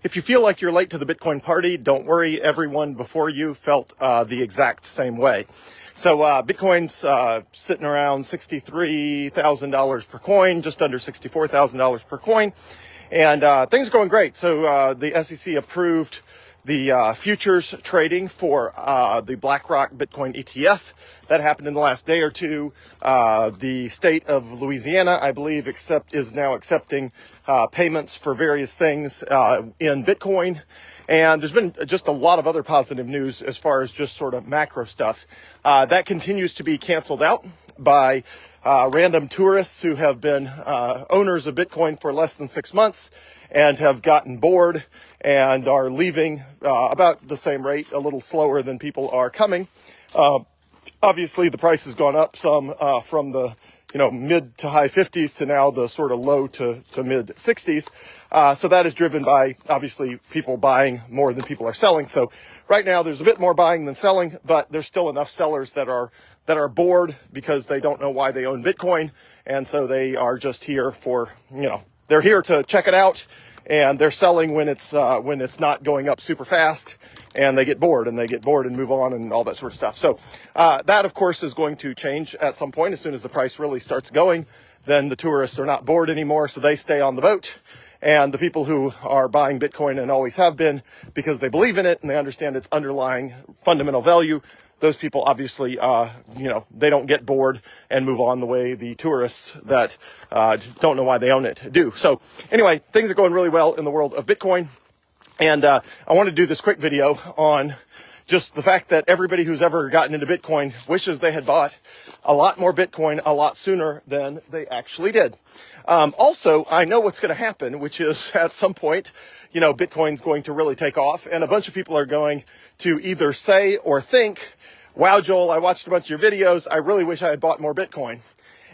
if you feel like you're late to the Bitcoin party, don't worry. Everyone before you felt the exact same way. So Bitcoin's sitting around $63,000 per coin, just under $64,000 per coin. And things are going great. So the SEC approved the futures trading for the BlackRock Bitcoin ETF. That happened in the last day or two. The state of Louisiana, I believe, is now accepting payments for various things in Bitcoin. And there's been just a lot of other positive news as far as just sort of macro stuff. That continues to be canceled out by random tourists who have been owners of Bitcoin for less than 6 months and have gotten bored and are leaving about the same rate, a little slower than people are coming. Obviously, the price has gone up some from the mid to high 50s to now the sort of low to mid 60s. So that is driven by, obviously, people buying more than people are selling. So right now there's a bit more buying than selling, but there's still enough sellers that are bored because they don't know why they own Bitcoin. And so they are just here for, they're here to check it out, and they're selling when it's not going up super fast, and they get bored and move on and all that sort of stuff. So that, of course, is going to change at some point. As soon as the price really starts going, then the tourists are not bored anymore, so they stay on the boat. And the people who are buying Bitcoin and always have been because they believe in it and they understand its underlying fundamental value, those people obviously, they don't get bored and move on the way the tourists that don't know why they own it do. So anyway, things are going really well in the world of Bitcoin. And I want to do this quick video on just the fact that everybody who's ever gotten into Bitcoin wishes they had bought a lot more Bitcoin a lot sooner than they actually did. Also, I know what's going to happen, which is at some point, Bitcoin's going to really take off, and a bunch of people are going to either say or think, wow, Joel, I watched a bunch of your videos. I really wish I had bought more Bitcoin.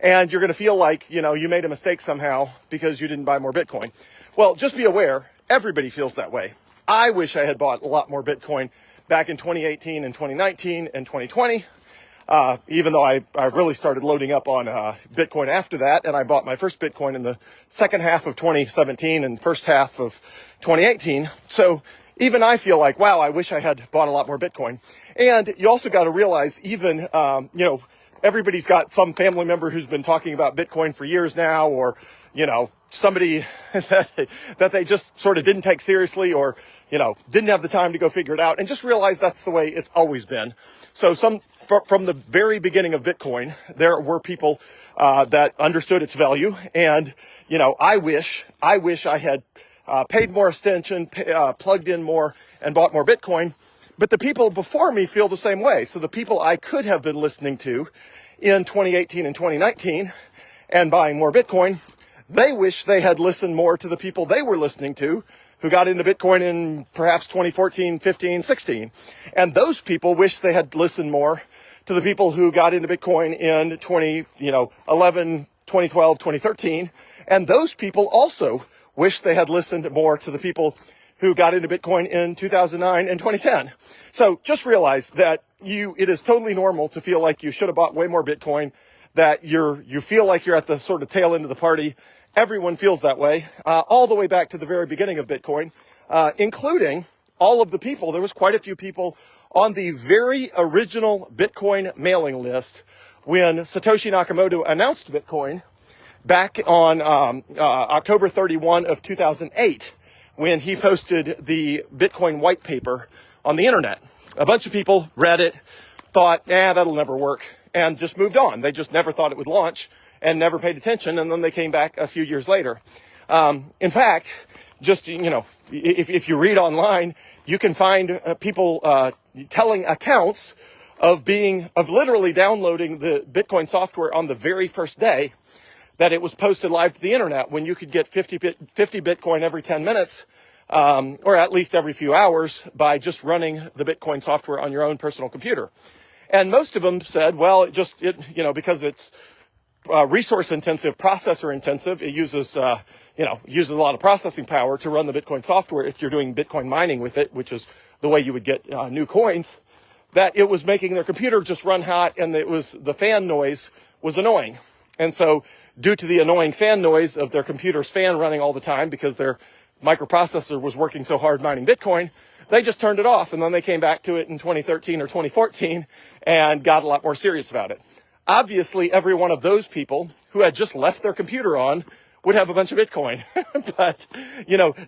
And you're going to feel like, you made a mistake somehow because you didn't buy more Bitcoin. Well, just be aware, everybody feels that way. I wish I had bought a lot more Bitcoin back in 2018 and 2019 and 2020. Even though I really started loading up on Bitcoin after that, and I bought my first Bitcoin in the second half of 2017 and first half of 2018. So even I feel like, wow, I wish I had bought a lot more Bitcoin. And you also got to realize even, everybody's got some family member who's been talking about Bitcoin for years now, or, somebody that they just sort of didn't take seriously, or, didn't have the time to go figure it out, and just realize that's the way it's always been. So from the very beginning of Bitcoin, there were people that understood its value. And, I wish I had paid more attention, plugged in more, and bought more Bitcoin. But the people before me feel the same way. So the people I could have been listening to in 2018 and 2019 and buying more Bitcoin, they wish they had listened more to the people they were listening to who got into Bitcoin in perhaps 2014, 15, 16. And those people wish they had listened more to the people who got into Bitcoin in 2011, 2012, 2013. And those people also wish they had listened more to the people who got into Bitcoin in 2009 and 2010. So just realize that it is totally normal to feel like you should have bought way more Bitcoin, that you feel like you're at the sort of tail end of the party. Everyone feels that way, all the way back to the very beginning of Bitcoin, including all of the people. There was quite a few people on the very original Bitcoin mailing list when Satoshi Nakamoto announced Bitcoin back on October 31 of 2008, when he posted the Bitcoin white paper on the internet. A bunch of people read it, thought, that'll never work, and just moved on. They just never thought it would launch and never paid attention, and then they came back a few years later. In fact, just, if you read online, you can find people telling accounts of literally downloading the Bitcoin software on the very first day that it was posted live to the internet, when you could get 50 Bitcoin every 10 minutes, or at least every few hours, by just running the Bitcoin software on your own personal computer. And most of them said, well, because it's resource intensive, processor intensive, it uses a lot of processing power to run the Bitcoin software if you're doing Bitcoin mining with it, which is the way you would get new coins, that it was making their computer just run hot, and the fan noise was annoying. And so due to the annoying fan noise of their computer's fan running all the time, because they're microprocessor was working so hard mining Bitcoin, they just turned it off. And then they came back to it in 2013 or 2014 and got a lot more serious about it. Obviously, every one of those people who had just left their computer on would have a bunch of Bitcoin. But,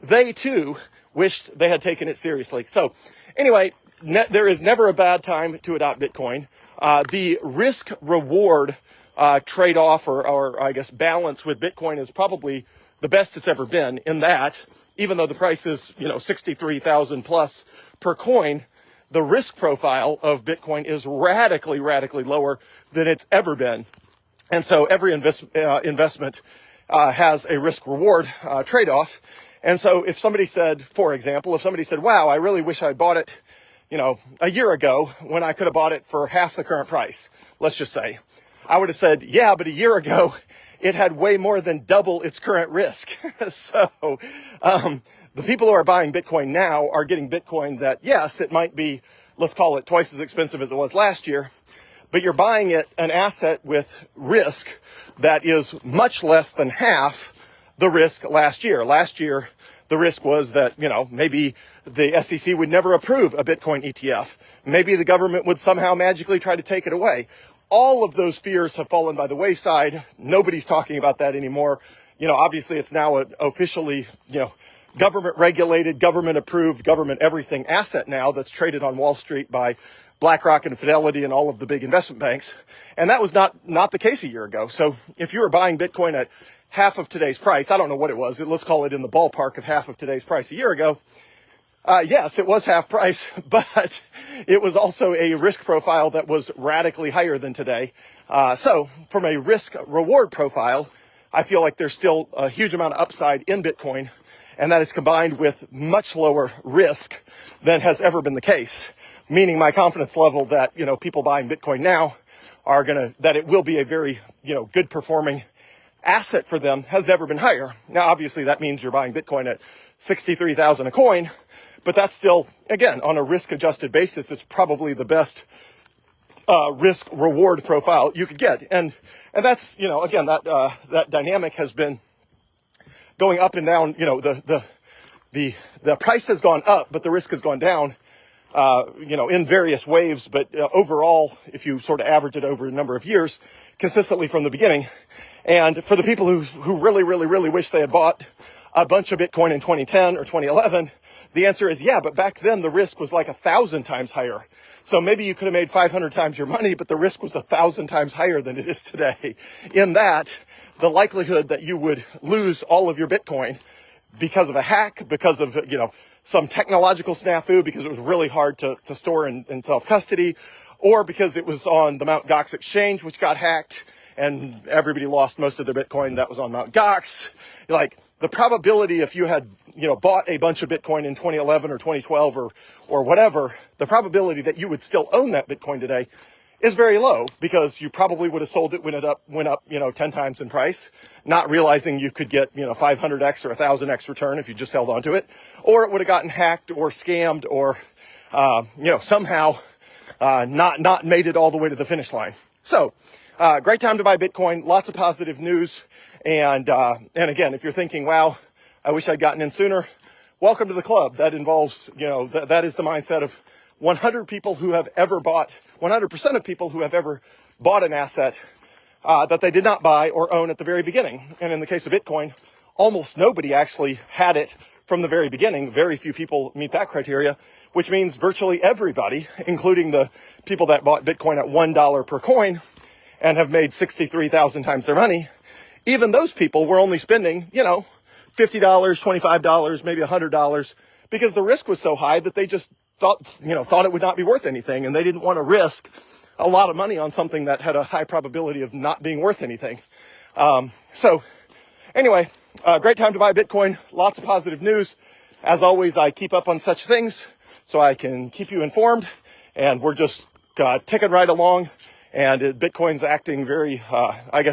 they too wished they had taken it seriously. So anyway, there is never a bad time to adopt Bitcoin. The risk reward trade-off or I guess balance with Bitcoin is probably the best it's ever been, in that even though the price is, 63,000 plus per coin, the risk profile of Bitcoin is radically lower than it's ever been. And so every investment has a risk reward trade-off. And so if somebody said, for example, wow, I really wish I bought it, a year ago when I could have bought it for half the current price, let's just say, I would have said, yeah, but a year ago it had way more than double its current risk. So the people who are buying Bitcoin now are getting Bitcoin that, yes, it might be, let's call it twice as expensive as it was last year, but you're buying an asset with risk that is much less than half the risk last year. Last year, the risk was that, maybe the SEC would never approve a Bitcoin ETF. Maybe the government would somehow magically try to take it away. All of those fears have fallen by the wayside. Nobody's talking about that anymore. Obviously it's now an officially, government regulated, government approved, government everything asset now that's traded on Wall Street by BlackRock and Fidelity and all of the big investment banks. And that was not the case a year ago. So if you were buying Bitcoin at half of today's price, I don't know what it was, let's call it in the ballpark of half of today's price a year ago, yes, it was half price, but it was also a risk profile that was radically higher than today. So from a risk reward profile, I feel like there's still a huge amount of upside in Bitcoin, and that is combined with much lower risk than has ever been the case, meaning my confidence level that, people buying Bitcoin now that it will be a very, good performing asset for them has never been higher. Now, obviously that means you're buying Bitcoin at 63,000 a coin, but that's still, again, on a risk-adjusted basis, it's probably the best risk-reward profile you could get. And that's, again, that dynamic has been going up and down. The price has gone up, but the risk has gone down, in various waves. But overall, if you sort of average it over a number of years, consistently from the beginning. And for the people who really wish they had bought a bunch of Bitcoin in 2010 or 2011, the answer is yeah, but back then the risk was like 1,000 times higher. So maybe you could have made 500 times your money, but the risk was 1,000 times higher than it is today. In that, the likelihood that you would lose all of your Bitcoin because of a hack, because of, some technological snafu, because it was really hard to store in self-custody, or because it was on the Mt. Gox exchange, which got hacked, and everybody lost most of their Bitcoin that was on Mt. Gox. Like, the probability if you had, bought a bunch of Bitcoin in 2011 or 2012 or whatever, the probability that you would still own that Bitcoin today is very low, because you probably would have sold it when it went up, 10 times in price, not realizing you could get, 500x or 1,000x return if you just held onto it, or it would have gotten hacked or scammed or, somehow, not made it all the way to the finish line. So, great time to buy Bitcoin, lots of positive news. And again, if you're thinking, wow, I wish I'd gotten in sooner, welcome to the club. That involves, that is the mindset of 100% of people who have ever bought an asset that they did not buy or own at the very beginning. And in the case of Bitcoin, almost nobody actually had it from the very beginning. Very few people meet that criteria, which means virtually everybody, including the people that bought Bitcoin at $1 per coin and have made 63,000 times their money, even those people were only spending, $50, $25, maybe $100, because the risk was so high that they just thought it would not be worth anything, and they didn't want to risk a lot of money on something that had a high probability of not being worth anything. So anyway, great time to buy Bitcoin. Lots of positive news. As always, I keep up on such things so I can keep you informed, and we're just ticking right along, and Bitcoin's acting very,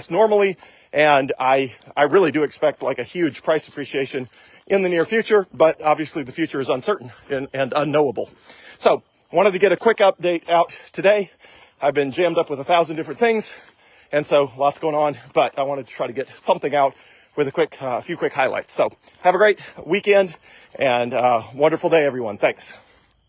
normally. And I really do expect like a huge price appreciation in the near future, but obviously the future is uncertain and unknowable. So wanted to get a quick update out today. I've been jammed up with 1,000 different things, and so lots going on, but I wanted to try to get something out with a few quick highlights. So have a great weekend and wonderful day, everyone. Thanks.